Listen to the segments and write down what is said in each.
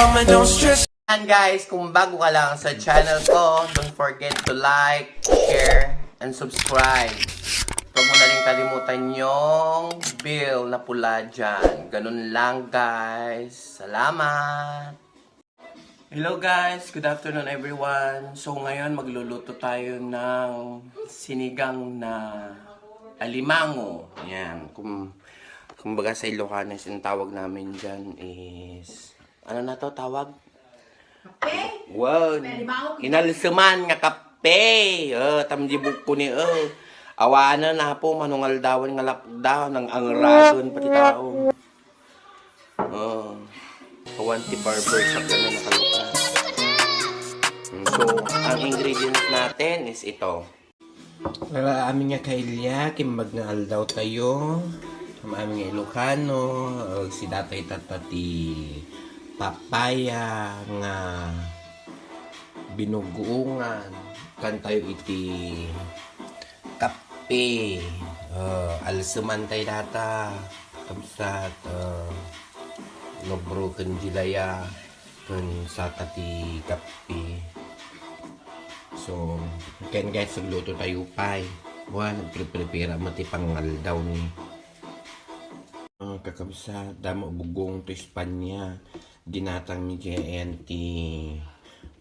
mama, don't stress. And guys, kung bago ka lang sa channel ko, don't forget to like, share, and subscribe. Huwag mo na rin kalimutan yung bell na pula dyan. Ganun lang guys. Salamat! Hello guys! Good afternoon everyone! So ngayon magluluto tayo ng sinigang na alimango. Ayan. Kumbaga sa Ilocano, yung tawag namin dyan is... Ano na to tawag? Kape? Wow! Inalsuman nga kape! Tamdibuk ko ni awana na po, manungal dawan nga lapdaw ng angradon pati tao. Kawanti barber shop na nakalukan. So, ang ingredients natin is ito. Amin nga kailya, kimbag nga aldaw tayo. Amin nga Ilocano, si datay tatati papaya nga binuguungan. Kan tayo iti kape. Alsuman tayo data. Kamsat. No broken jilaya. Kan sa tati kape. So, kan guys, nagluto tayo pay. Nagprepare mati pangal daw ni. Kakamsa, damo bugong to Espanya. Dinatang ni JNT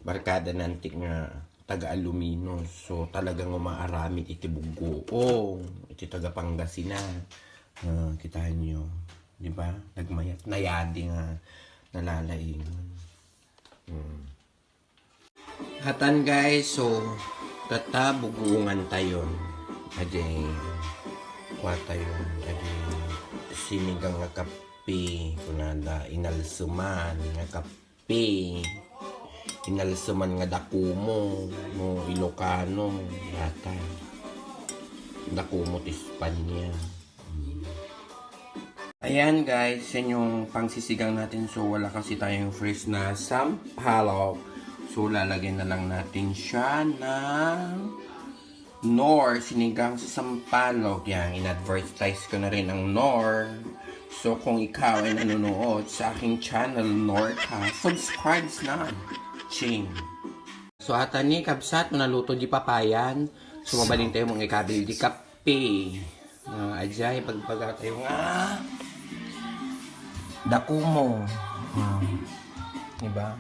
barkada nanti nga taga-Aluminos. So, talagang umaaramid iti bugoong. Iti taga-Pangasinan. Kita nyo. Diba? Nagmayat. Nayadi nga nalalaing. Hatan guys. So, bugungan tayo. Adi, kuha tayo. Adi, sinigang nga kape. Kunada, inalsuman nga kape. Inalsuman nga dakumo. No, Ilocano. Yata. Dakumo ti Espanya. Ayan guys, yan yung pangsisigang natin. So, wala kasi tayong fresh na sampalok. So, lalagyan na lang natin siya ng Knorr, sinigang sa sampalok. Yan, in-advertise ko na rin ang Knorr. So, kung ikaw ay nanonood sa aking channel, Knorr ka, subscribe na. Ching. So, ata ni kabsat, naluto di papayan. So, mabaling tayo mong ikabil di kape. Ajay, pagpaga tayo nga. Dakumo. Diba?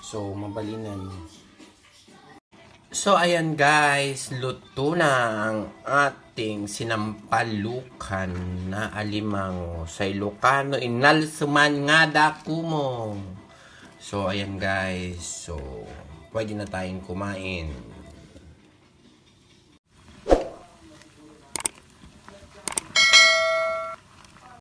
So, mabalinan. So, ayan guys, luto na ang ating sinampalukan na alimango sa Ilocano. Inalsuman nga dakumo. So, ayan guys. So, pwede na tayong kumain.